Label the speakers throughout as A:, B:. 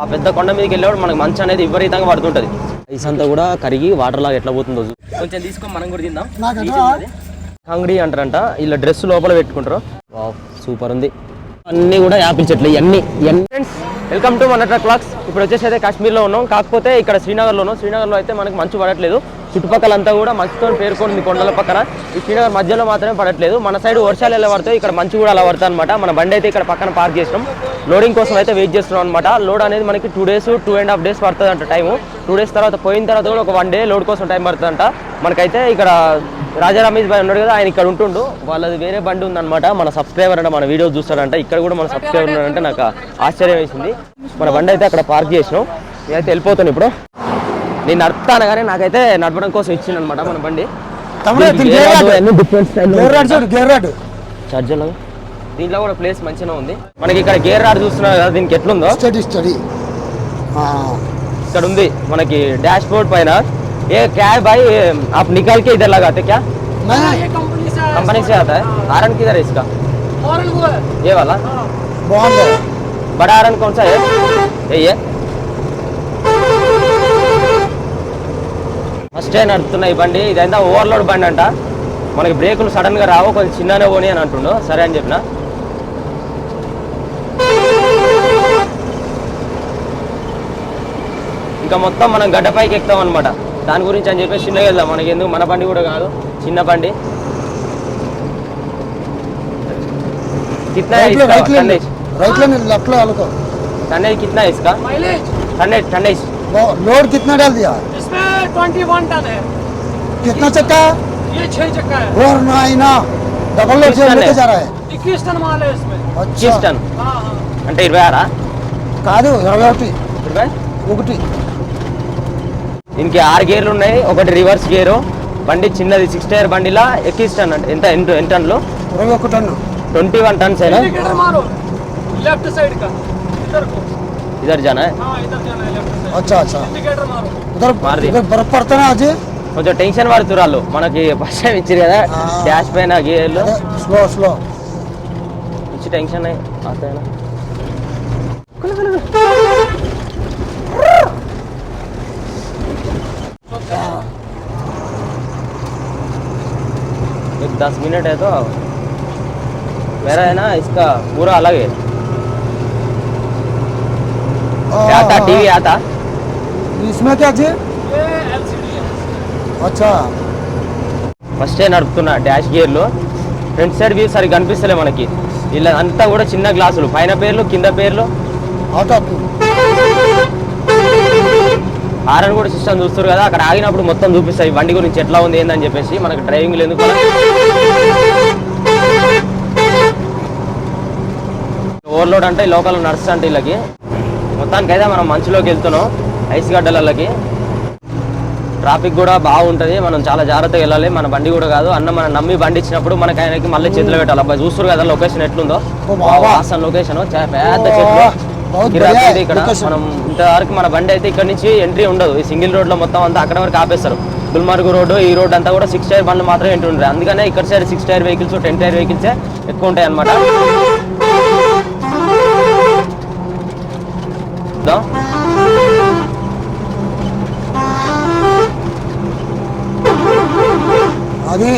A: ఆ పెద్ద కొండ మీదకి వెళ్ళేవాడు మనకు మంచు అనేది విపరీతంగా పడుతుంటది. ఐస్ అంతా కూడా కరిగి వాటర్ లాగా ఎట్లా పోతుందో కొంచెం తీసుకొని మనం కూడా తిందాం. కాంగ్రీ అంటారంట, ఇలా డ్రెస్ లోపల పెట్టుకుంటారు. వావ్ సూపర్ ఉంది. అన్నీ కూడా యాపిల్ చెట్లు ఇవన్నీ. ఫ్రెండ్స్ వెల్కమ్ టు మన క్లాక్స్. ఇప్పుడు వచ్చేసి అయితే కాశ్మీర్లో ఉన్నాం, కాకపోతే ఇక్కడ శ్రీనగర్లో అయితే మనకి మంచు పడట్లేదు. చుట్టుపక్కలంతా కూడా మంచుతో పేర్కొంది కొండల పక్కన. ఈ శ్రీనగర్ మధ్యలో మాత్రమే పడట్లేదు. మన సైడ్ వర్షాలు ఎలా పడతాయి, ఇక్కడ మంచు కూడా అలా పడతాయి అనమాట. మన బండి అయితే ఇక్కడ పక్కన పార్క్ చేసినాం. లోడింగ్ కోసం అయితే వెయిట్ చేస్తున్నాం అనమాట. లోడ్ అనేది మనకి 2 days 2.5 days పడుతుంది అంట టైము. 2 days తర్వాత పోయిన తర్వాత కూడా ఒక 1 day లోడ్ కోసం టైం పడుతుందంట. మనకైతే ఇక్కడ రాజా రమేష్ భాయ్ ఉన్నాడు కదా, ఆయన ఇక్కడ ఉంటుండు. వాళ్ళది వేరే బండి ఉందన్నమాట. మన సబ్స్క్రైబర్ అంటే మన వీడియో చూస్తాడంట. ఇక్కడ కూడా మన సబ్స్క్రైబర్ ఉన్నాడంటే నాకు ఆశ్చర్యం వేసింది. మన బండి అయితే అక్కడ పార్క్ చేసినాం. నేనైతే వెళ్ళిపోతాను ఇప్పుడు. నేను నడుపుతాను కానీ నాకైతే నడపడం కోసం ఇచ్చింది అనమాట మన బండి. చార్జర్లో దీంట్లో కూడా ప్లేస్ మంచిగా ఉంది. మనకి ఇక్కడ గేర్ రాడ్ చూస్తున్నారు కదా, దీనికి ఎట్లుందో ఇక్కడ ఉంది మనకి డాష్ బోర్డ్ పైన. ఏ क्या है भाई, आप निकाल के इधर लगाते क्या?
B: ये
A: कंपनी से आता है. हारन किधर है इसका?
B: हॉर्न वो है
A: ये वाला. बड़ा हारन कौन सा है? यही है. ఫస్ట్ టైం నడుపుతున్నా ఈ బండి. ఇదంతా ఓవర్లోడ్ బండి అంట. మనకి బ్రేకులు సడన్ గా రావు, కొంచెం చిన్ననే పోనీ అని అంటుండు. సరే అని చెప్పిన. ఇంకా మొత్తం మనం గడ్డపైకి ఎక్కుతాం అనమాట. దాని గురించి అని చెప్పేసి చిన్నగా వెళ్దాం. మనకి ఎందుకు, మన బండి కూడా కాదు, చిన్న బండి. कितना है इसका टनेज?
C: राइट लेन लेफ्ट ले आलो.
A: टनेज कितना है इसका? टनेज
C: लोड कितना डाल दिया?
B: इसमें 21 टन है.
C: कितना चक्का है?
B: ये 6 चक्का है.
C: और ना डबल लोड से लेके जा रहा है.
B: 21 टन माल है इसमें.
A: 21 टन అంటే 26
C: కాదు 21.
A: దీనికి 6 గేర్లు ఉన్నాయి, ఒకటి రివర్స్ గేరు. బండి చిన్నది 6 టైర్ బండిలా 21 టన్ అంటే ఎంత టన్లు?
C: 21 टन.
A: 21 टन है ना.
B: इंडिकेटर मारो लेफ्ट साइड का, इधर को.
A: इधर जाना है.
B: हां इधर जाना है लेफ्ट साइड.
C: अच्छा
B: इंडिकेटर मारो.
C: उधर बर्फ पड़ता है आज.
A: కొంచెం టెన్షన్ పడుతురాళ్ళు. మనకి ఫస్ట్ టైం ఇచ్చారు కదా డాష్ పైన గేర్లు.
C: స్లో
A: ఇచ్చి టెన్షన్ అవుతాయి. एक 10 मिनट है तो मेरा है ना, इसका पूरा अलग है. आता टीवी आता.
C: इसमें क्या जी?
B: ये एलसीडी है.
C: अच्छा
A: ఫస్ట్ టైం నడుపుతున్నా డాష్ గేర్లు. ఫ్రంట్ సైడ్ వ్యూ సరిగ్గా కనిపిస్తలే మనకి. ఇలా అంతా కూడా చిన్న గ్లాసులు, పైన పేర్లు కింద పేర్లు. హారన్ కూడా సిస్టమ్ చూస్తారు కదా, అక్కడ ఆగినప్పుడు మొత్తం చూపిస్తాయి బండి గురించి ఎట్లా ఉంది ఏందని చెప్పేసి. మనకి డ్రైవింగ్ ఎందుకు ఓవర్లోడ్ అంటే లోకల్ నర్స్ అంటే వీళ్ళకి. మొత్తానికైతే మనం మంచులోకి వెళ్తున్నాం, ఐస్ గడ్డలకి. ట్రాఫిక్ కూడా బాగుంటుంది, మనం చాలా జాగ్రత్తగా వెళ్ళాలి. మన బండి కూడా కాదు, అన్న మనం నమ్మి బండి ఇచ్చినప్పుడు మనకి ఆయనకి మళ్ళీ చేతిలో పెట్టాలి. అబ్బాయి చూస్తారు కదా లొకేషన్ ఎట్లుందో, ఆసన్ లొకేషన్, పెద్ద చెట్లు. ఇక్కడ మనం ఇంతవరకు మన బండి అయితే ఇక్కడ నుంచి ఎంట్రీ ఉండదు. ఈ సింగిల్ రోడ్ లో మొత్తం అంతా అక్కడ వరకు ఆపేస్తారు. గుల్మార్గ్ రోడ్డు, ఈ రోడ్ అంతా కూడా 6 టైర్ బండ్లు మాత్రమే ఎంట్రీ ఉంటుంది. అందుకనే ఇక్కడ సైడ్ 6 టైర్ వెహికల్స్ 10 టైర్ వెహికల్సే ఎక్కువ ఉంటాయి అన్నమాట.
C: అది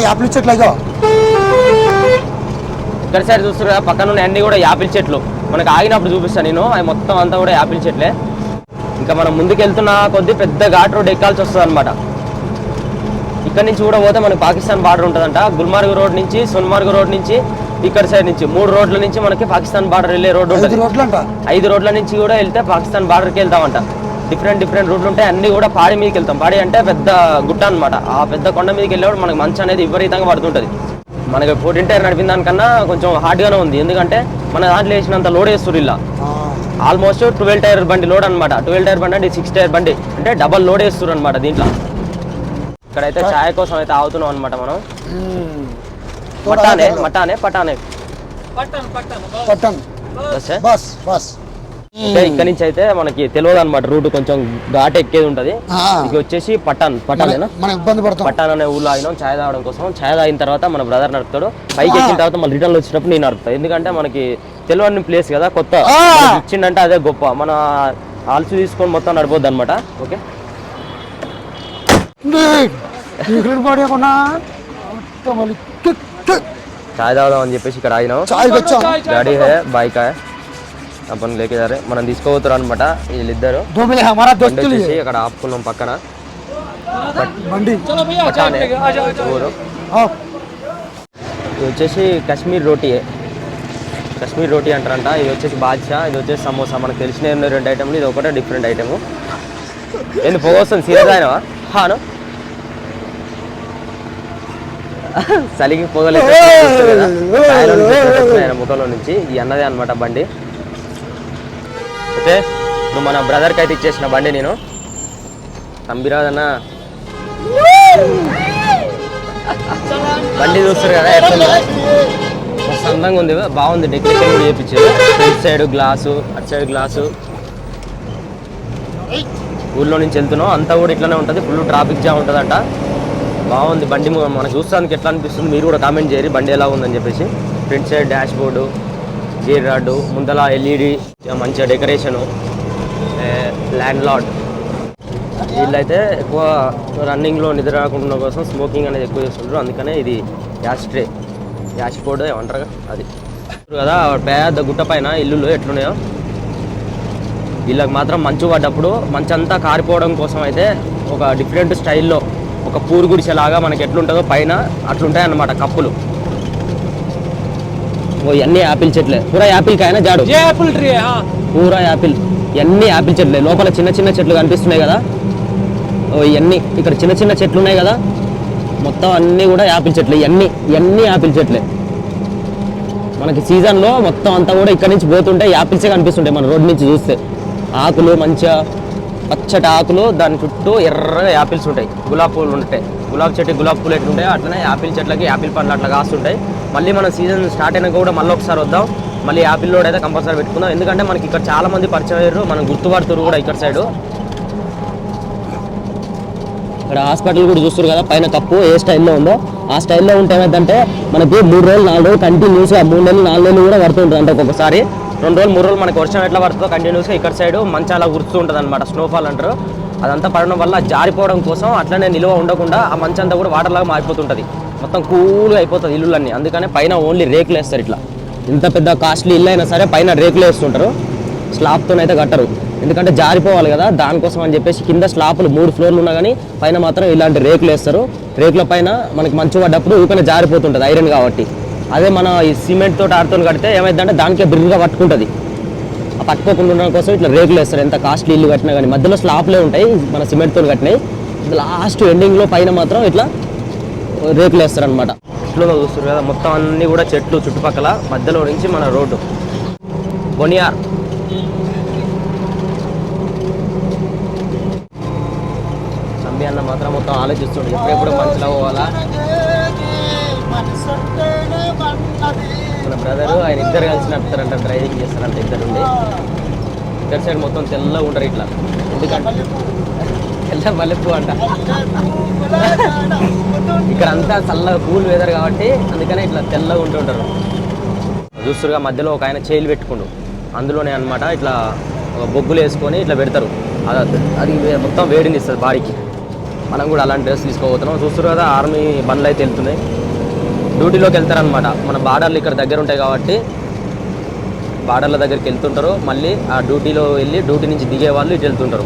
C: యాపిల్ చెట్లు
A: ఇక్కడ సైడ్ చూస్తారు కదా, పక్కన ఉన్న అన్ని కూడా యాపిల్ చెట్లు. మనకు ఆగినప్పుడు చూపిస్తాను నేను, అవి మొత్తం అంతా కూడా యాపిల్ చెట్లే. ఇంకా మనం ముందుకు వెళ్తున్న కొద్ది పెద్ద ఘాట్ రోడ్ ఎక్కాల్సి వస్తుంది అనమాట. ఇక్కడ నుంచి కూడా పోతే మనకి పాకిస్తాన్ బార్డర్ ఉంటుందంట. గుల్మార్గ్ రోడ్ నుంచి, సోన్మార్గ్ రోడ్ నుంచి, ఇక్కడ సైడ్ నుంచి 3 రోడ్ల నుంచి మనకి పాకిస్తాన్ బార్డర్ వెళ్ళే రోడ్డు ఉంటుంది. 5 రోడ్ల నుంచి కూడా వెళ్తే పాకిస్తాన్ బార్డర్కి వెళ్తామంట. డిఫరెంట్ రూట్లు ఉంటాయి. అన్ని కూడా పాడి మీదకి వెళ్తాం. పాడి అంటే పెద్ద గుట్ట అనమాట. ఆ పెద్ద కొండ మీదకి వెళ్ళేవాడు మనకి మంచు అనేది విపరీతంగా పడుతుంటుంది. మనకి 14 టైర్ నడిపిన దానికన్నా కొంచెం హార్డ్గానే ఉంది. ఎందుకంటే మన దాంట్లో వేసినంత లోడ్ వేస్తారు ఇలా. ఆల్మోస్ట్ 12 టైర్ బండి లోడ్ అనమాట. 12 టైర్ బండి అంటే 6 టైర్ బండి అంటే డబల్ లోడ్ వేస్తారు అనమాట దీంట్లో. ఇక్కడైతే ఛాయ్ కోసం అయితే ఆగుతున్నాం అనమాట మనం. మటానే
B: पटन.
C: बस
A: ఇక్కడ నుంచి అయితే మనకి తెలియదు అనమాట రూట్, కొంచెం ఘాట్ ఎక్కేది ఉంటది. ఇది వచ్చేసి పటాన్ పటాన్ అనే ఊళ్ళో ఆగినాం ఛాయ్ తాగడం కోసం. ఛాయ్ తాగిన తర్వాత మన బ్రదర్ నడుపుతాడు. పైకి ఎక్కిన తర్వాత మళ్ళీ రిటర్న్ వచ్చినప్పుడు నేను నడుపుతాను. ఎందుకంటే మనకి తెలియని ప్లేస్ కదా, కొత్త ఇచ్చిండంటే అదే గొప్ప. మన ఆల్చి తీసుకొని మొత్తం నడిపోద్ది అనమాట. ఓకే చాయ్ తాగడం అని చెప్పేసి ఇక్కడ ఆగినాం. గాడీ హే బైక్ హే अपन लेके जा रहे మనం తీసుకోపోతారు అనమాట వీళ్ళిద్దరు. అక్కడ ఆపుకున్నాం పక్కన. ఇది వచ్చేసి కాశ్మీర్ రోటీ, కాశ్మీర్ రోటీ అంటారంట. ఇది వచ్చేసి బాద్షా, ఇది వచ్చేసి సమోసా. మనకు తెలిసిన 2 ఐటెంలు, ఇది ఒకటే డిఫరెంట్ ఐటెము. ఏంది పొగ వస్తుంది? సీరియస్ అయినవా? హాను చలికి పొగలేదు ముఖంలో నుంచి. ఈ అన్నదే అనమాట బండి. ఓకే ఇప్పుడు మన బ్రదర్కి అయితే ఇచ్చేసిన బండి నేను. తంబిరాదన్న బండి చూస్తారు కదా ఎట్లా మస్తు అందంగా ఉంది, బాగుంది. డెకరేషన్ కూడా చేయించారు. ఫ్రంట్ సైడ్ గ్లాసు, అటు సైడ్ గ్లాసు. ఊళ్ళో నుంచి వెళ్తున్నాం అంతా కూడా ఇట్లానే ఉంటుంది. ఫుల్ ట్రాఫిక్ జామ్ ఉంటుందంట. బాగుంది బండి. మనకు చూస్తానికి ఎట్లా అనిపిస్తుంది మీరు కూడా కామెంట్ చేయరు బండి ఎలా ఉందని చెప్పేసి. Front side dash board, gear rod, ముందల ఎల్ఈడి, మంచిగా డెకరేషను. ల్యాండ్ లార్డ్ వీళ్ళైతే ఎక్కువ రన్నింగ్లో నిద్ర రాకుండా కోసం స్మోకింగ్ అనేది ఎక్కువ చేస్తుంటారు. అందుకనే ఇది యాష్ ట్రే, యాష్ బోర్డు ఏమంటారు అది కదా. పెద్ద గుట్ట పైన ఇల్లులు ఎట్లున్నాయో వీళ్ళకి మాత్రం మంచు పడ్డప్పుడు మంచంతా కారిపోవడం కోసం అయితే ఒక డిఫరెంట్ స్టైల్లో ఒక పూరు గుడిసెలాగా మనకి ఎట్లుంటుందో పైన అట్లుంటాయి అన్నమాట కప్పులు. ఇవన్నీ యాపిల్ చెట్లే, పూరా యాపిల్ కాయనా జాడు పూరా యాపిల్. ఇవన్నీ యాపిల్ చెట్లే. లోపల చిన్న చిన్న చెట్లు కనిపిస్తున్నాయి కదా, ఇవన్నీ ఇక్కడ చిన్న చిన్న చెట్లు ఉన్నాయి కదా, మొత్తం అన్నీ కూడా యాపిల్ చెట్లే. ఇవన్నీ యాపిల్ చెట్లే. మనకి సీజన్లో మొత్తం అంతా కూడా ఇక్కడ నుంచి పోతుంటే యాపిల్సే కనిపిస్తుంటాయి మన రోడ్డు నుంచి చూస్తే. ఆకులు మంచిగా పచ్చటి ఆకులు, దాని చుట్టూ ఎర్రగా యాపిల్స్ ఉంటాయి. గులాబీ పూలు ఉంటాయి. గులాబీ చెట్టు గులాబీ పూలు ఎట్లుంటాయి అట్లనే యాపిల్ చెట్లకి యాపిల్ పండ్లు అట్లా కాస్తుంటాయి. మళ్ళీ మన సీజన్ స్టార్ట్ అయినాక కూడా మళ్ళీ ఒకసారి వద్దాం. మళ్ళీ యాపిల్ లోడ్ అయితే కంపల్సరీ పెట్టుకుందాం. ఎందుకంటే మనకి ఇక్కడ చాలా మంది పరిచయం అయ్యారు, మనం గుర్తుపడుతున్నారు కూడా ఇక్కడ సైడు. ఇక్కడ హాస్పిటల్ కూడా చూస్తారు కదా, పైన కప్పు ఏ స్టైల్లో ఉందో ఆ స్టైల్లో ఉంటే ఏమైందంటే మనకి 3 రోజులు 4 రోజులు కంటిన్యూస్గా 3 నెలలు 4 నెలలు కూడా పడుతుంటుంది. అంటే ఒక్కొక్కసారి 2 రోజులు 3 రోజులు మనకి వర్షం ఎట్లా పడుతుందో కంటిన్యూస్గా ఇక్కడ సైడ్ మంచి అలా గుర్తు ఉంటుంది అనమాట. స్నోఫాల్ అంటారు. అదంతా పడడం వల్ల జారిపోవడం కోసం అట్లనే నిల్వ ఉండకుండా ఆ మంచి అంతా కూడా వాటర్ లాగా మారిపోతుంటుంది. మొత్తం కూల్గా అయిపోతుంది ఇల్లులన్నీ. అందుకనే పైన ఓన్లీ రేకులు వేస్తారు. ఇట్లా ఇంత పెద్ద కాస్ట్లీ ఇల్లు అయినా సరే పైన రేకులు వేస్తుంటారు, స్లాబ్తోనైతే కట్టరు. ఎందుకంటే జారిపోవాలి కదా, దానికోసం అని చెప్పేసి కింద స్లాపులు 3 ఫ్లోర్లు ఉన్నా కానీ పైన మాత్రం ఇలాంటి రేకులు వేస్తారు. రేకుల పైన మనకి మంచు పడ్డప్పుడు ఊపిన జారిపోతుంటుంది ఐరన్ కాబట్టి. అదే మన ఈ సిమెంట్ తోటి ఆడుతో కడితే ఏమైందంటే దానికే బిర్రుగా పట్టుకుంటుంది. ఆ పట్టుకోకుండా ఉండడం కోసం ఇట్లా రేకులు వేస్తారు. ఎంత కాస్ట్లీ ఇల్లు కట్టినా కానీ మధ్యలో స్లాప్లే ఉంటాయి మన సిమెంట్తో కట్టినాయి. లాస్ట్ ఎండింగ్లో పైన మాత్రం ఇట్లా రేకులు వేస్తారు అనమాట. చెట్లు చూస్తారు కదా, మొత్తం అన్నీ కూడా చెట్లు చుట్టుపక్కల, మధ్యలో నుంచి మన రోడ్డు బొనియార్. సంబి అన్న మాత్రం మొత్తం ఆలోచిస్తుండే ఎప్పుడెప్పుడు మంచిలో పోవాలా. మన బ్రదరు ఆయన ఇద్దరు కలిసి నడుపుతారంట, డ్రైవింగ్ చేస్తారంట ఇద్దరుండి. ఇద్దరు సైడ్ మొత్తం తెల్లగా ఉంటారు ఇట్లా. ఎందుకంటే తెల్ల మల్లెపూ అంట. ఇక్కడ అంతా చల్లగా కూల్ వెదర్ కాబట్టి అందుకనే ఇట్లా తెల్లగా ఉంటుంటారు. చూస్తురుగా మధ్యలో ఒక ఆయన చైలు పెట్టుకుండు, అందులోనే అనమాట ఇట్లా బొగ్గులు వేసుకొని ఇట్లా పెడతారు. అది మొత్తం వేడిని ఇస్తుంది బాడీకి. మనం కూడా అలాంటి డ్రెస్ తీసుకోబోతున్నాం. చూస్తారు కదా ఆర్మీ బండ్లు అయితే వెళ్తున్నాయి, డ్యూటీలోకి వెళ్తారనమాట. మన బార్డర్లు ఇక్కడ దగ్గర ఉంటాయి కాబట్టి బార్డర్ల దగ్గరికి వెళ్తుంటారు. మళ్ళీ ఆ డ్యూటీలో వెళ్ళి డ్యూటీ నుంచి దిగే వాళ్ళు ఇటు వెళ్తుంటారు.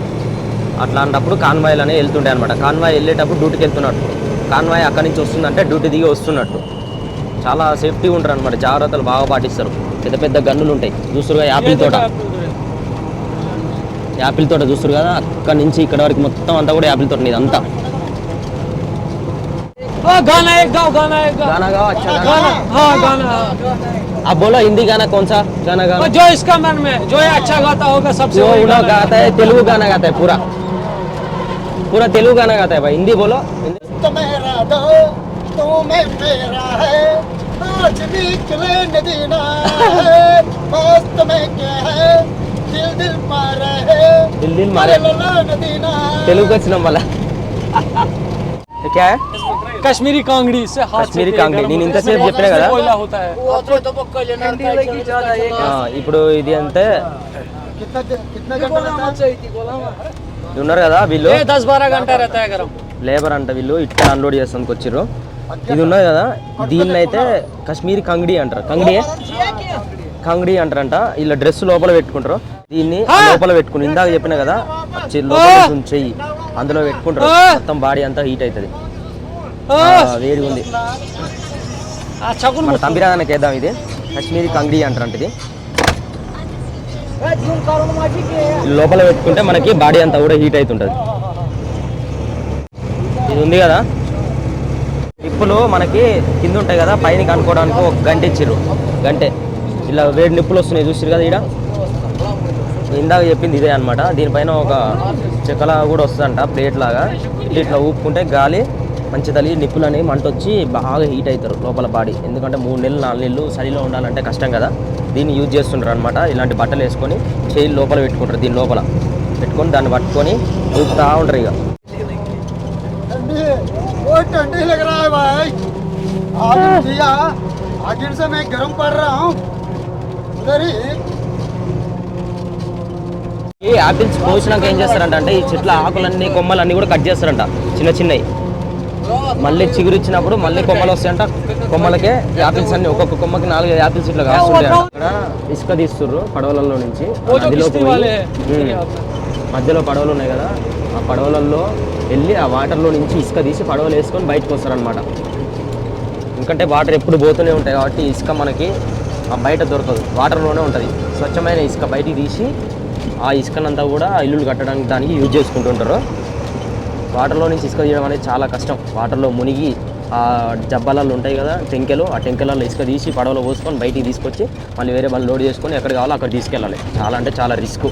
A: అట్లాంటప్పుడు కాన్వాయ్లు అనేవి వెళ్తుంటాయి అనమాట. కాన్వాయ్ వెళ్ళేటప్పుడు డ్యూటీకి వెళ్తున్నట్టు, కాన్వాయ్ అక్కడి నుంచి వస్తుందంటే డ్యూటీ దిగి వస్తున్నట్టు. చాలా సేఫ్టీగా ఉంటారు అనమాట, జాగ్రత్తలు బాగా పాటిస్తారు. పెద్ద పెద్ద గన్నులు ఉంటాయి. చూస్తురుగా యాపిల్ తోట, యాపిల్ తోట చూస్తారు కదా, అక్కడి నుంచి ఇక్కడ వరకు మొత్తం అంతా కూడా యాపిల్ తోట. ఇదంతా
B: गाना एक गाओ, गाना एक गाओ,
A: गाना गाओ, अच्छा
B: गाना, हाँ गाना।
A: आप बोलो हिंदी गाना कौन सा गाना गाओ?
B: जो इसका मन में जो अच्छा गाता होगा सबसे
A: जो उन्होंने गाता है तेलुगु गाना गाता है, पूरा पूरा तेलुगु गाना गाता है भाई. हिंदी बोलो.
C: तो मेरा दो तो मैं मेरा है, आज निकले नदीना है, मस्त में क्या है दिल दिल मारे है
A: दिल दिल मारे
C: नदीना
A: తెలుగు వచ్చినాం మళ్ళా क्या है
B: कश्मीरी कांगड़ी से हाथ से
A: कश्मीरी कांगड़ी నేను ఇంతసేపు చెప్పినా కదా
B: कोयला होता है
A: ఇప్పుడు ఇది అంతే
C: कितना कितना घंटा लगता है
A: ఇది ఉన్నారు కదా వీళ్ళు
B: 10-12 घंटा रहता है गरम
A: లేబర్ అంట వీళ్ళు ఇట్లా అన్లోడ్ చేస్తానికి వచ్చిర్రు ఇది ఉన్నది కదా దీన్ని అయితే కాశ్మీరీ కంగడి అంటారు కంగడి అంటారంట ఇలా డ్రెస్ లోపల పెట్టుకుంటారు దీన్ని లోపల పెట్టుకుని ఇందాక చెప్పిన కదా లోపల చెయ్యి అందులో పెట్టుకుంటారు మొత్తం బాడీ అంతా హీట్ అవుతుంది వేడి ఉంది మన తంబిరానికి వేద్దాం ఇది కాశ్మీరీ కంగడి అంటారంట ఇది లోపల పెట్టుకుంటే మనకి బాడీ అంతా కూడా హీట్ అవుతుంటుంది ఇది ఉంది కదా నిప్పులు మనకి కింద ఉంటాయి కదా పైన కనుక్కోవడానికి ఒక గంట ఇచ్చిర్రు గంటే ఇలా వేడి నిప్పులు వస్తున్నాయి చూసిరు కదా ఇక్కడ ఇందాక చెప్పింది ఇదే అనమాట దీనిపైన ఒక చెక్కలా కూడా వస్తుందంట ప్లేట్ లాగా ఇట్లా ఊపుకుంటే గాలి మంచి తల్లి నిప్పులు అనేవి మంట వచ్చి బాగా హీట్ అవుతారు లోపల బాడీ ఎందుకంటే 3 నెలలు 4 నెలలు చలిలో ఉండాలంటే కష్టం కదా దీన్ని యూజ్ చేస్తుంటారు అనమాట ఇలాంటి బట్టలు వేసుకొని చేయి లోపల పెట్టుకుంటారు దీని లోపల పెట్టుకొని దాన్ని పట్టుకొని ఊపుతా ఉంటారు ఇక
C: बहुत ठंडी लग रहा है भाई आज भैया आज से मैं गर्म पड़ रहा हूँ उधर ही
A: ఈ యాపిల్స్ కోసినాక ఏం చేస్తారంటే ఈ చెట్ల ఆకులన్నీ కొమ్మలన్నీ కూడా కట్ చేస్తారంట చిన్న చిన్నవి మళ్ళీ చిగురు ఇచ్చినప్పుడు మళ్ళీ కొమ్మలు వస్తాయంట కొమ్మలకే యాపిల్స్ అన్ని ఒక్కొక్క కొమ్మకి 4 యాపిల్స్ ఇట్లా కాస్తుంటాయి అక్కడ ఇసుక తీస్తుర్రు పడవలలో నుంచి నదిలోకి పోయి మధ్యలో పడవలు ఉన్నాయి కదా ఆ పడవలలో వెళ్ళి ఆ వాటర్లో నుంచి ఇసుక తీసి పడవలు వేసుకొని బయటకు వస్తారనమాట ఎందుకంటే వాటర్ ఎప్పుడు పోతూనే ఉంటాయి కాబట్టి ఇసుక మనకి బయట దొరకదు వాటర్లోనే ఉంటుంది స్వచ్ఛమైన ఇసుక బయటికి తీసి ఆ ఇసుకనంతా కూడా ఇల్లులు కట్టడానికి దానికి యూజ్ చేసుకుంటుంటారు వాటర్లో నుంచి ఇసుక తీయడం అనేది చాలా కష్టం వాటర్లో మునిగి ఆ జబ్బాలలో ఉంటాయి కదా టెంకెలు ఆ టెంకెలలో ఇసుక తీసి పడవలో పోసుకొని బయటికి తీసుకొచ్చి మళ్ళీ వేరే వాళ్ళు లోడ్ చేసుకొని ఎక్కడ కావాలో అక్కడ తీసుకెళ్ళాలి చాలా అంటే చాలా రిస్క్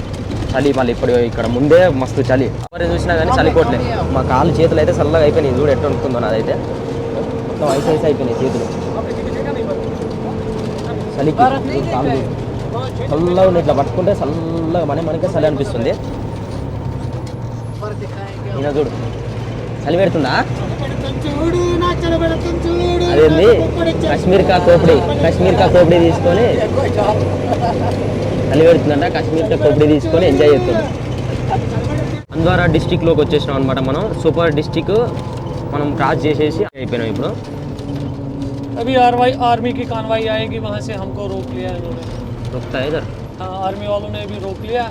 A: చలి మళ్ళీ ఇప్పుడు ఇక్కడ ముందే మస్తు చలి ఎవరు చూసినా కానీ చలిపోవట్లేదు మా కాళ్ళు చేతులు అయితే చల్లగా అయిపోయినాయి చూడు ఎట్లా ఉంటుందో నాదైతే మొత్తం ఐస్ అయిపోయినాయి చేతులు చలికి కాళ్ళు చల్లగా ఉన్నాయి ఇట్లా పట్టుకుంటే చల్లగా మనకే చలి అనిపిస్తుంది ఈయన చూడు చలి పెడుతుందా అదేంది కాశ్మీర్ కా కోపిడి తీసుకొని చలి పెడుతుందంట కాశ్మీర్ కా కోపిడి తీసుకొని ఎంజాయ్ చేస్తుంది హంద్వారా డిస్టిక్లోకి వచ్చేసినాం అనమాట మనం సూపర్ డిస్టిక్ మనం క్రాస్ చేసేసి అయిపోయినాం ఇప్పుడు
B: अभी आर्मी की कानवाई आएगी वहाँ से हमको रोक लिया इन्होंने
A: रोकता है इधर
B: हाँ आर्मी वालों ने भी रोक लिया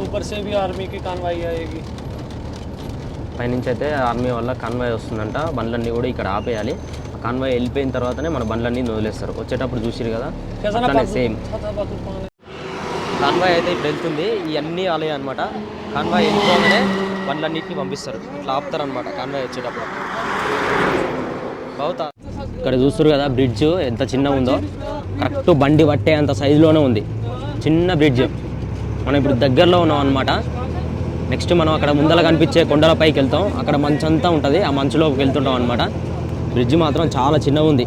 B: ऊपर से भी आर्मी की कानवाई आएगी
A: పైనుంచి అయితే ఆర్మీ వల్ల కాన్వాయ్ వస్తుందంట బండ్లన్నీ కూడా ఇక్కడ ఆపేయాలి ఆ కాన్వాయ్ వెళ్ళిపోయిన తర్వాతనే మన బండ్లన్నీ వదిలేస్తారు వచ్చేటప్పుడు చూసిరు కదా అట్లానే సేమ్ కాన్వాయ్ అయితే ఇప్పుడు వెళ్తుంది ఇవన్నీ ఆలయ అనమాట కాన్వాయ్ వెళ్ళిపోగానే బండ్లన్నింటినీ పంపిస్తారు ఇట్లా ఆపుతారనమాట కాన్వాయ్ వచ్చేటప్పుడు బావుతా ఇక్కడ చూస్తారు కదా బ్రిడ్జ్ ఎంత చిన్నగా ఉందో కరెక్ట్ బండి పట్టే అంత సైజులోనే ఉంది చిన్న బ్రిడ్జ్ మనం ఇప్పుడు దగ్గరలో ఉన్నాం అనమాట నెక్స్ట్ మనం అక్కడ ముందర కనిపించే కొండల పైకి వెళ్తాం అక్కడ మంచు అంతా ఉంటుంది ఆ మంచులోకి వెళ్తుంటాం అనమాట బ్రిడ్జ్ మాత్రం చాలా చిన్నగా ఉంది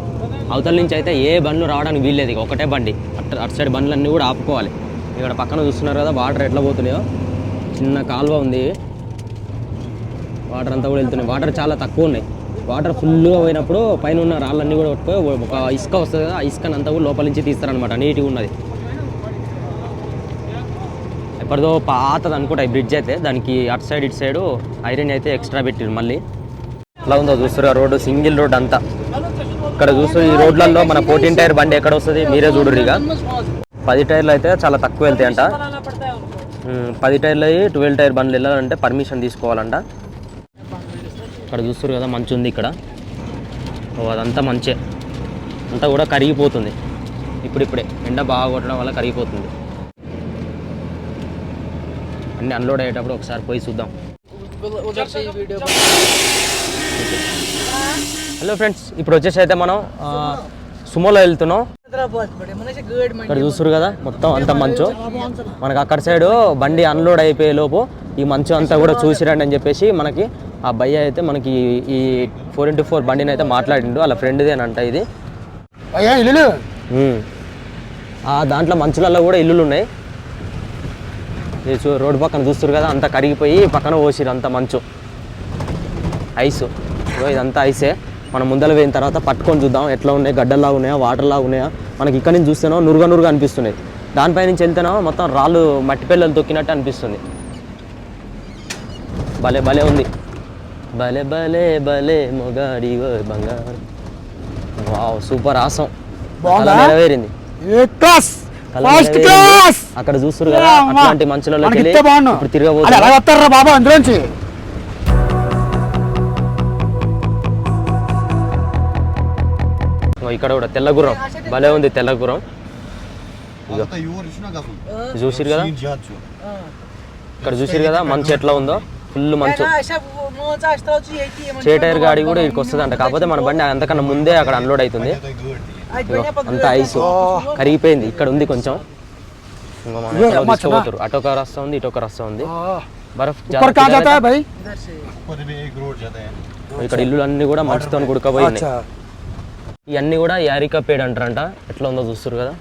A: అవతల నుంచి అయితే ఏ బండ్లు రావడానికి వీల్లేదు ఒకటే బండి అటు సైడ్ బండ్లన్నీ కూడా ఆపుకోవాలి ఇక్కడ పక్కన చూస్తున్నారు కదా వాటర్ ఎట్లా పోతున్నాయో చిన్న కాలువ ఉంది వాటర్ అంతా కూడా వెళ్తున్నాయి వాటర్ చాలా తక్కువ ఉన్నాయి వాటర్ ఫుల్గా పోయినప్పుడు పైన ఉన్న రాళ్ళన్నీ కూడా పట్టుకొని ఒక ఇసుక వస్తుంది కదా ఆ ఇసుకని అంతా కూడా లోపల నుంచి తీస్తారనమాట నీట్గా ఉన్నది ఎప్పటిదో పాతది అనుకుంటా ఈ బ్రిడ్జ్ అయితే దానికి అటు సైడ్ ఇటు సైడు ఐరన్ అయితే ఎక్స్ట్రా పెట్టారు మళ్ళీ అలా ఉందో చూస్తున్నారు రోడ్డు సింగిల్ రోడ్ అంతా ఇక్కడ చూస్తూ ఈ రోడ్లలో మన 14 టైర్ బండి ఎక్కడ వస్తుంది మీరే చూడరు ఇక 10 టైర్లు అయితే చాలా తక్కువ వెళ్తాయంట 10 టైర్లు అయ్యి 12 టైర్ బండ్లు వెళ్ళాలంటే పర్మిషన్ తీసుకోవాలంట ఇక్కడ చూస్తారు కదా మంచు ఉంది ఇక్కడ అదంతా మంచే అంతా కూడా కరిగిపోతుంది ఇప్పుడిప్పుడే ఎండ బాగా కొట్టడం వల్ల కరిగిపోతుంది అన్నీ అన్లోడ్ అయ్యేటప్పుడు ఒకసారి పోయి చూద్దాం హలో ఫ్రెండ్స్ ఇప్పుడు వచ్చేసి అయితే మనం సుమోలో వెళ్తున్నాం ఇక్కడ చూస్తారు కదా మొత్తం అంత మంచు మనకు అక్కడ సైడు బండి అన్లోడ్ అయిపోయే లోపు ఈ మంచు అంతా కూడా చూసిరండి అని చెప్పేసి మనకి ఆ భయ్య అయితే మనకి ఈ 4x4 బండిని అయితే మాట్లాడిండు వాళ్ళ ఫ్రెండ్దేనంట ఇది
C: ఇల్లు
A: దాంట్లో మంచులలో కూడా ఇల్లులు ఉన్నాయి రోడ్డు పక్కన చూస్తారు కదా, అంతా కరిగిపోయి పక్కన పోసిరు అంత మంచు ఐసు. ఇదంతా ఐసే. మనం ముందర పోయిన తర్వాత పట్టుకొని చూద్దాం ఎట్లా ఉన్నాయి, గడ్డల్లా ఉన్నాయా, వాటర్లా ఉన్నాయా. మనకి ఇక్కడ నుంచి చూస్తేనో నురుగా అనిపిస్తున్నాయి, దానిపై నుంచి వెళ్తేనో మొత్తం రాళ్ళు మట్టి పిల్లలు తొక్కినట్టు అనిపిస్తుంది. భలే భలే ఉంది, భలే భలే భలే మొగాడి బంగారు. వావ్ సూపర్ ఆసం, నెరవేరింది. అక్కడ చూస్తారు కదా అట్లాంటి మంచులలోకి వెళ్ళి ఇప్పుడు తిరగబోతున్నారు
C: బాబా అందులోంచి.
A: ఇక్కడ కూడా తెల్లగుర్రం భలే ఉంది, తెల్లగుర్రం చూసిరు కదా. ఇక్కడ చూసిరు కదా మంచు ఎట్లా ఉందో, ఫుల్ మంచు. చేటైర్ గాడి కూడా ఇక్కడికి వస్తుంది అంట, కాకపోతే మన బండి అంతకన్నా ముందే అక్కడ అన్లోడ్ అవుతుంది. అంత ఐస్ కరిగిపోయింది, ఇక్కడ ఉంది కొంచెం. తీసుకోబోతురు, అటొక రస్తా ఉంది, ఇటొక రస్తా ఉంది. బర్ఫ్ ఇక్కడ ఇల్లు అన్ని కూడా మంచుతో గుడకపోయింది. ఇవన్నీ కూడా యారికా పేడ్ అంటారంట. ఎట్లా ఉందో చూస్తారు కదా,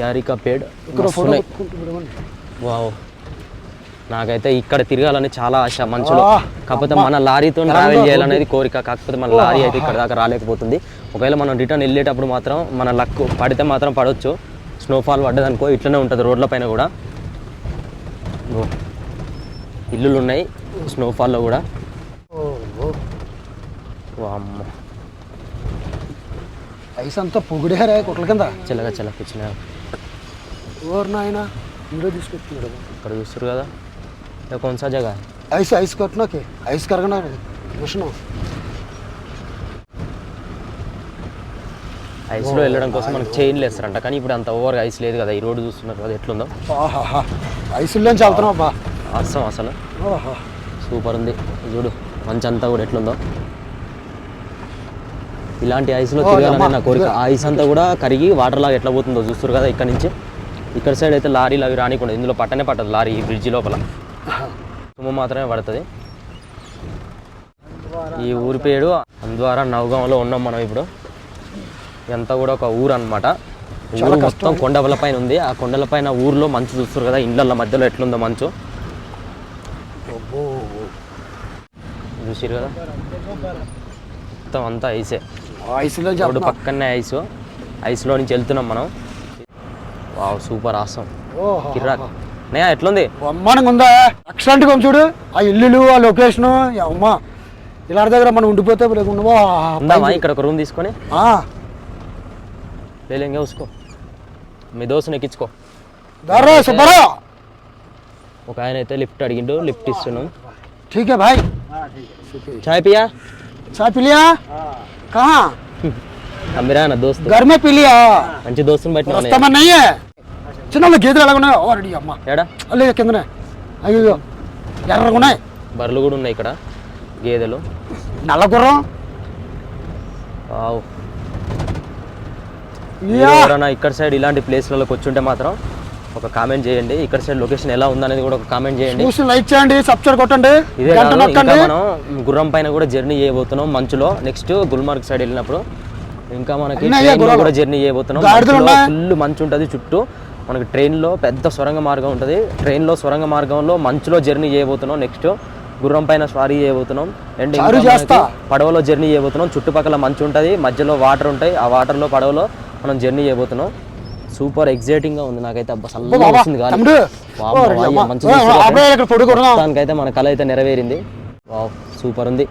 A: యారికా పేడ్. వావ్, నాకైతే ఇక్కడ తిరగాలని చాలా ఆశ మంచులో. కాకపోతే మన లారీతో ట్రావెల్ చేయాలనేది కోరిక, కాకపోతే మన లారీ అయితే ఇక్కడ దాకా రాలేకపోతుంది. ఒకవేళ మనం రిటర్న్ వెళ్ళేటప్పుడు మాత్రం మన లక్ పడితే మాత్రం పడవచ్చు. స్నోఫాల్ పడ్డదనుకో ఇట్లనే ఉంటుంది రోడ్ల పైన కూడా. ఇల్లులు ఉన్నాయి స్నోఫాల్లో కూడా. అమ్మ
C: ఐస్ అంతా పొగిడారా కొట్ల కింద
A: చిల్లగా చిల్ల కూర్చున్నా.
C: ఓర్ నాయన ఇందులో తీసుకొచ్చుకున్నాడు.
A: ఇక్కడ చూస్తారు కదా, कौन सा जगह है?
C: ఐస్ ఐస్ కట్నా కే ఐస్ కరగనా విష్ణు.
A: ఐస్లో వెళ్ళడం కోసం మనకు చైన్లు వేస్తారంట, కానీ ఇప్పుడు అంత ఓవర్గా ఐస్ లేదు కదా. ఈ రోడ్డు చూస్తున్నారు కదా ఎట్లుందో.
C: ఐసుల్లోంచి వెళ్తున్నావు బా,
A: అస్సం అసలు సూపర్ ఉంది. చూడు మంచి అంతా కూడా ఎట్లుందో. ఇలాంటి ఐస్లో తిరగాలని నా కోరిక. ఆ ఐస్ అంతా కూడా కరిగి వాటర్ లాగా ఎట్లా పోతుందో చూస్తారు కదా. ఇక్కడ నుంచి ఇక్కడ సైడ్ అయితే లారీలు అవి రానికుండా, ఇందులో పట్టనే పట్టదు లారీ. ఈ బ్రిడ్జి లోపల సుమ మాత్రమే పడుతుంది. ఈ ఊరి పేరు హంద్వారా నవగాంలో ఉన్నాం మనం ఇప్పుడు. ఇదంతా కూడా ఒక ఊరు అనమాట. ఊరు మొత్తం కొండల పైన ఉంది. ఆ కొండల పైన ఊర్లో మంచు చూస్తారు కదా, ఇండ్ల మధ్యలో ఎట్లుందో మంచు చూసిరు కదా. మొత్తం అంతా ఐసే, రోడ్డు పక్కనే ఐసు. ఐస్లో నుంచి వెళ్తున్నాం మనం. వావ్ సూపర్ ఆసం, కిర్రాక్. నయా ఎట్లుంది?
C: బ్రహ్మాండంగా ఉందా, ఎక్సలెంట్గా ఉంది చూడు. ఆ ఇల్లులు, ఆ లొకేషను, అమ్మ ఇలా దగ్గర మనం ఉండిపోతే
A: ఉందామా ఇక్కడ ఒక రూమ్ తీసుకొని? లేంగే ఉసుకో, మీ దోస్తుని ఎక్కించుకో. ఒక ఆయన అయితే లిఫ్ట్ అడిగిండు, లిఫ్ట్ ఇస్తున్నాం.
C: ठीक है भाई,
A: चाय पिया?
C: चाय पी लिया? कहाँ?
A: मेरा ना दोस्त
C: घर में पी लिया.
A: మంచి దోస్తుని బట్టి
C: रास्ता में नहीं है. చిన్న గేదెలు ఎలా ఉన్నాయి? ఆల్రెడీ అమ్మ
A: ఏడా
C: అల్లే కిందనే. అయ్యో ఎర్రగా ఉన్నాయి.
A: బర్రెలు కూడా ఉన్నాయి ఇక్కడ, గేదెలు.
C: నల్లగుర్రం.
A: వావ్, ఎవరైనా ఇక్కడ సైడ్ ఇలాంటి ప్లేస్లలోకి వచ్చుంటే మాత్రం ఒక కామెంట్ చేయండి. ఇక్కడ సైడ్ లొకేషన్ ఎలా ఉందనేది కూడా ఒక కామెంట్ చేయండి.
C: లైక్ చేయండి, సబ్స్క్రైబ్ కొట్టండి.
A: ఇదే కాదు, ఇంకా మనం గుర్రం పైన కూడా జర్నీ చేయబోతున్నాం మంచులో. నెక్స్ట్ గుల్మార్గ్ సైడ్ వెళ్ళినప్పుడు ఇంకా మనకి ట్రైన్లో కూడా జర్నీ చేయబోతున్నాం. ఫుల్ మంచు ఉంటుంది చుట్టూ. మనకి ట్రైన్లో పెద్ద సొరంగ మార్గం ఉంటుంది. ట్రైన్లో సొరంగ మార్గంలో మంచులో జర్నీ చేయబోతున్నాం. నెక్స్ట్ గుర్రం పైన స్వారీ చేయబోతున్నాం. అండ్ పడవలో జర్నీ చేయబోతున్నాం. చుట్టుపక్కల మంచు ఉంటుంది, మధ్యలో వాటర్ ఉంటాయి. ఆ వాటర్లో పడవలో మనం జర్నీ చేయబోతున్నాం. సూపర్ ఎగ్జైటింగ్ గా ఉంది నాకైతే. అబ్బా సల్లగా వస్తుంది గాలి. మొత్తానికైతే మన కళ అయితే నెరవేరింది. వావ్ సూపర్ ఉంది.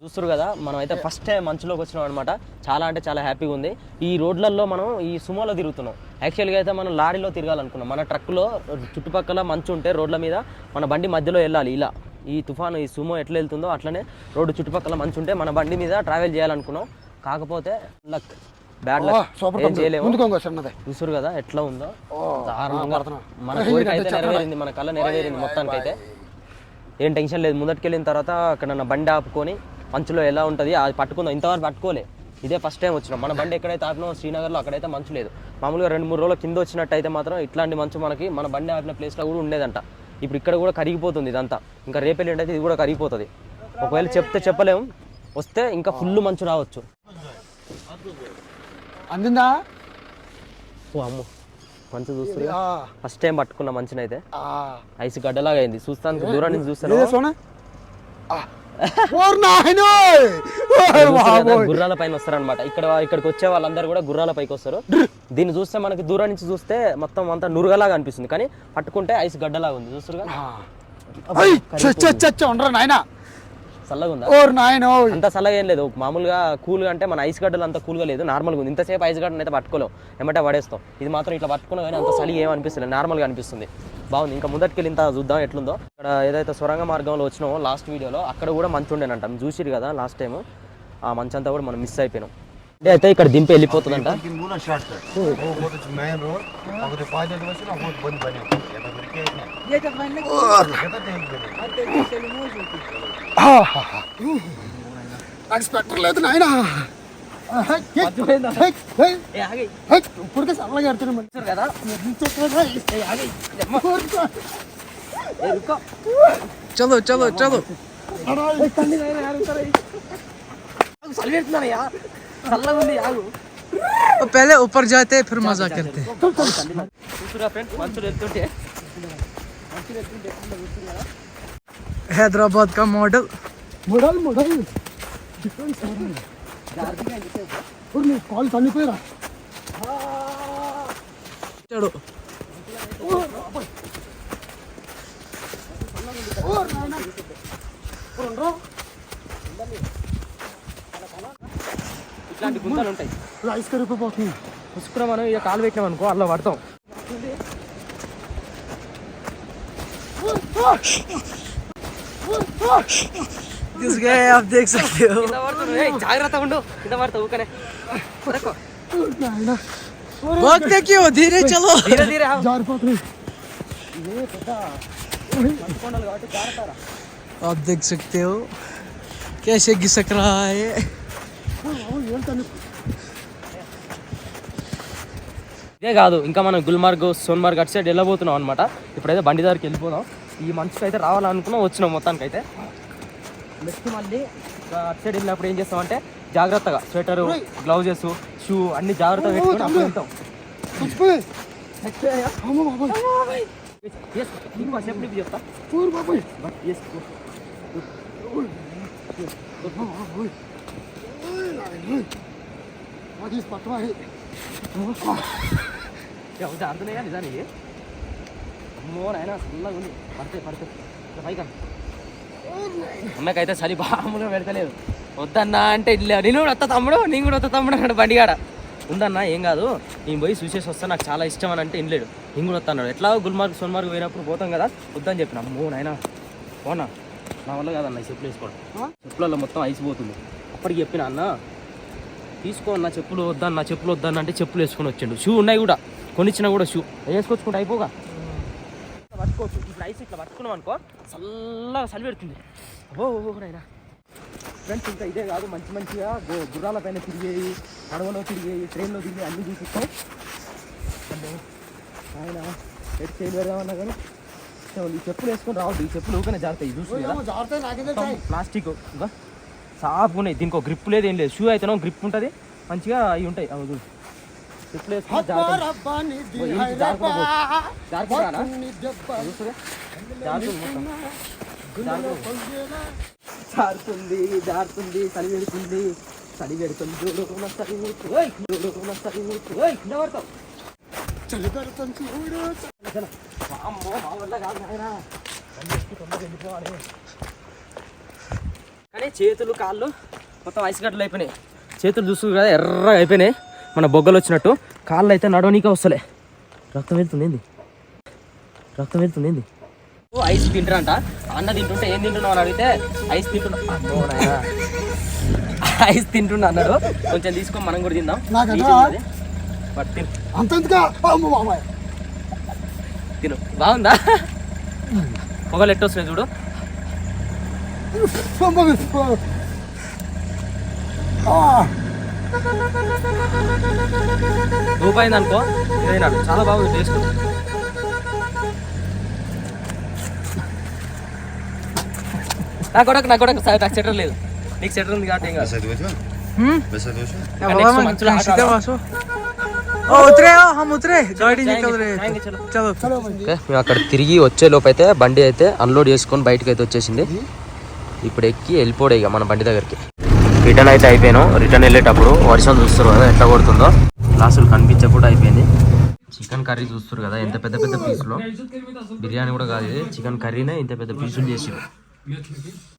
A: చూస్తారు కదా, మనం అయితే ఫస్ట్ టైం మంచులోకి వచ్చినాం అనమాట. చాలా అంటే చాలా హ్యాపీగా ఉంది. ఈ రోడ్లలో మనం ఈ సుమోలో తిరుగుతున్నాం. యాక్చువల్గా అయితే మనం లారీలో తిరగాలనుకున్నాం. మన ట్రక్లో చుట్టుపక్కల మంచు ఉంటే రోడ్ల మీద మన బండి మధ్యలో వెళ్ళాలి. ఇలా ఈ తుఫాను, ఈ సుమో ఎట్లా వెళ్తుందో అట్లనే రోడ్డు చుట్టుపక్కల మంచు ఉంటే మన బండి మీద ట్రావెల్ చేయాలనుకున్నాం. కాకపోతే లక్, బ్యాడ్ లక్, ఏం చేయలేము. చూసారు కదా ఎట్లా ఉందో. మన కోరిక అయితే నెరవేరింది, మన కళ నెరవేరింది మొత్తానికైతే. ఏం టెన్షన్ లేదు. ముందటికెళ్ళిన తర్వాత అక్కడ నా బండి ఆపుకొని మంచులో ఎలా ఉంటుంది అది పట్టుకుందాం. ఇంతవరకు పట్టుకోలే, ఇదే ఫస్ట్ టైం వచ్చినాం. మన బండి ఎక్కడైతే ఆపినామో శ్రీనగర్లో అక్కడైతే మంచు లేదు. మామూలుగా 2-3 రోజుల కింద వచ్చినట్టయితే మాత్రం ఇట్లాంటి మంచు మనకి మన బండి ఆపిన ప్లేస్లో కూడా ఉండేదంట. ఇప్పుడు ఇక్కడ కూడా కరిగిపోతుంది ఇదంతా. ఇంకా రేపెళ్ళి అయితే ఇది కూడా కరిగిపోతుంది. ఒకవేళ చెప్తే చెప్పలేము, వస్తే ఇంకా ఫుల్ మంచు రావచ్చు.
C: అందిందా?
A: అమ్ము మంచి చూస్తుంది ఫస్ట్ టైం పట్టుకున్న మంచినైతే ఐస్ గడ్డలాగా అయింది చూస్తాను దూరం నుంచి చూస్తాను గుర్రాల పైన వస్తారనమాట ఇక్కడికి వచ్చే వాళ్ళందరూ కూడా గుర్రాల పైకి వస్తారు. దీన్ని చూస్తే మనకి దూరం నుంచి చూస్తే మొత్తం అంతా నురుగలాగా అనిపిస్తుంది, కానీ పట్టుకుంటే ఐస్ గడ్డలాగా ఉంది చూస్తురుగా. చల్లగా ఉందా? అంత చల్లగా ఏం లేదు, మామూలుగా కూల్గా అంటే మన ఐస్ గడ్డలు అంత కూల్గా లేదు, నార్మల్గా ఉంది. ఇంతసేపు ఐస్ గడ్డను అయితే పట్టుకోలేం, ఏమంటే పడేస్తాం. ఇది మాత్రం ఇట్లా పట్టుకున్నా కానీ అంత చలి ఏమనిపిస్తుంది, నార్మల్గా అనిపిస్తుంది. బాగుంది. ఇంకా ముందటికెళ్ళి ఇంత చూద్దాం ఎట్లుందో. ఇక్కడ ఏదైతే సొరంగ మార్గంలో వచ్చినామో లాస్ట్ వీడియోలో అక్కడ కూడా మంచు ఉండేనంట, చూసిరు కదా లాస్ట్ టైం. ఆ మంచు అంతా కూడా మనం మిస్ అయిపోయినాం. అంటే అయితే ఇక్కడ దింపి వెళ్ళిపోతుందంట.
C: లేదు నాయన ఇప్పటికే చల్లగా ఆడుతున్నాం కదా.
B: చలో చలో చలో पहले ऊपर जाते फिर मजा करते. हैदराबाद का मॉडल
C: कॉल चलिपोया
B: चलो
A: ఇట్లాంటి గుంతలు ఉంటాయి,
C: ఐస్ కరిగిపోతుంది.
A: పుసుకురా మనం ఇక కాలు పెట్టినాం అనుకో అలా పడతాం.
B: आप देख सकते हो.
A: జాగ్రత్త ఉండు, కింద పడతావు ఊకనే.
B: भागते क्यों? धीरे चलो.
A: ధీరే ధీరే
C: జారిపోతుంది.
B: आप देख सकते हो कैसे घिसक रहा है.
A: ఇదే కాదు, ఇంకా మనం గుల్మార్గ్ సోన్మార్గ్ అటు సైడ్ వెళ్ళబోతున్నాం అనమాట. ఇప్పుడైతే బండి దగ్గరికి వెళ్ళిపోదాం. ఈ మంచుకి అయితే రావాలనుకున్నాం, వచ్చినాం మొత్తానికి అయితే. నెక్స్ట్ మళ్ళీ అటు సైడ్ వెళ్ళినప్పుడు ఏం చేస్తామంటే జాగ్రత్తగా స్వెటరు, గ్లౌజెస్, షూ అన్ని జాగ్రత్తగా పెట్టుకొని అప్పుడు వెళ్తాం. చెప్తా అర్థమయ్యా నిజానికి. అమ్మో నాయన చల్లగా ఉంది, పడితే పైకి అమ్మకైతే చలి బాములుగా పెడతలేదు. వద్దన్నా అంటే నేను కూడా వస్తా తమ్ముడు, నేను కూడా వస్తా తమ్ముడు అన్నాడు బండిగాడ. ఉందన్నా ఏం కాదు, నేను పోయి చూసేసి వస్తాను, నాకు చాలా ఇష్టం అని అంటే ఇనలేడు. నేను కూడా వస్తా అన్నాడు. ఎట్లా గుల్మార్గ్ సోన్మార్గ్ పోయినప్పుడు పోతాం కదా, వద్దని చెప్పిన. అమ్మో నాయన పోనా, నా వల్ల కాదన్న చెప్పులు వేసుకోవడం, చెప్పులలో మొత్తం ఐసిపోతుంది. అప్పటికి చెప్పిన అన్న తీసుకో అన్న చెప్పులు వద్దన్న, చెప్పులు వద్దన్న అంటే చెప్పులు వేసుకొని వచ్చాడు. షూ ఉన్నాయి కూడా, కొనిచ్చినా కూడా షూ వేసుకొచ్చుకుంటే అయిపోగా పట్టుకోవచ్చు. ఇప్పుడు ఐస్ ఇట్లా పట్టుకున్నాం అనుకో చల్లగా చలి పెడుతుంది. ఓహోనైనా ఫ్రెండ్స్, ఇంకా ఇదే కాదు, మంచిగా గుర్రాల పైన తిరిగేవి, నడవలో తిరిగేవి, ట్రైన్లో తిరిగి అన్నీ చూపిస్తాం. ఆయన ఎటు సైడ్ పెడదామన్నా కానీ ఈ చెప్పులు వేసుకొని రావద్దు. ఈ చెప్పులు ఊకనే జాగ్రత్త, చూస్తుంది ప్లాస్టిక్ ఇంకా సాఫ్గా ఉన్నాయి. దీనికి ఒక గ్రిప్ లేదు, ఏం లేదు. షూ అయితేనో గ్రిప్ ఉంటుంది మంచిగా, అవి ఉంటాయి. అవి చెప్పులు వేసుకుని జారుతుంది, చలి పెడుతుంది. కానీ చేతులు కాళ్ళు మొత్తం ఐస్ గడ్డలు అయిపోయినాయి. చేతులు చూస్తుంది కదా ఎర్రగా అయిపోయినాయి, మన బొగ్గలు వచ్చినట్టు. కాళ్ళు అయితే నడవనీకే వస్తలే, రక్తం వెళ్తుంది ఏంది. ఐస్ తింటారంట. అన్న తింటుంటే ఏం తింటున్నావు అని అడిగితే ఐస్ తింటున్నా అన్నాడు. కొంచెం తీసుకొని మనం కూడా తిందాం. తిను, బాగుందా? పొగలు ఎట్టు వస్తున్నాయి చూడు. రూపాయింది అనుకో, ఇదైనాడు చాలా బాగుంది టేస్ట్. నాకు సెటర్ లేదు, నీకు సెటర్ ఉంది కాబట్టి ఏం కాదు.
B: उतरे हो हम उतरे गाड़ी निकल रहे चलो चलो
A: ఓకే మేము అక్కడ తిరిగి వచ్చే లోపు అయితే బండి అయితే అన్లోడ్ చేసుకొని బయటకు అయితే వచ్చేసింది. ఇప్పుడు ఎక్కి వెళ్ళిపోడే ఇక మన బండి దగ్గరికి. రిటర్న్ అయితే అయిపోయాను. రిటర్న్ వెళ్ళేటప్పుడు వర్షం చూస్తారు కదా ఎట్లా కొడుతుందో, గ్లాసులు కనిపించకుండా అయిపోయింది. చికెన్ కర్రీ చూస్తారు కదా ఎంత పెద్ద పెద్ద పీసులు, బిర్యానీ కూడా కాదు ఇది, చికెన్ కర్రీనే ఇంత పెద్ద పీసులు చేసిరు.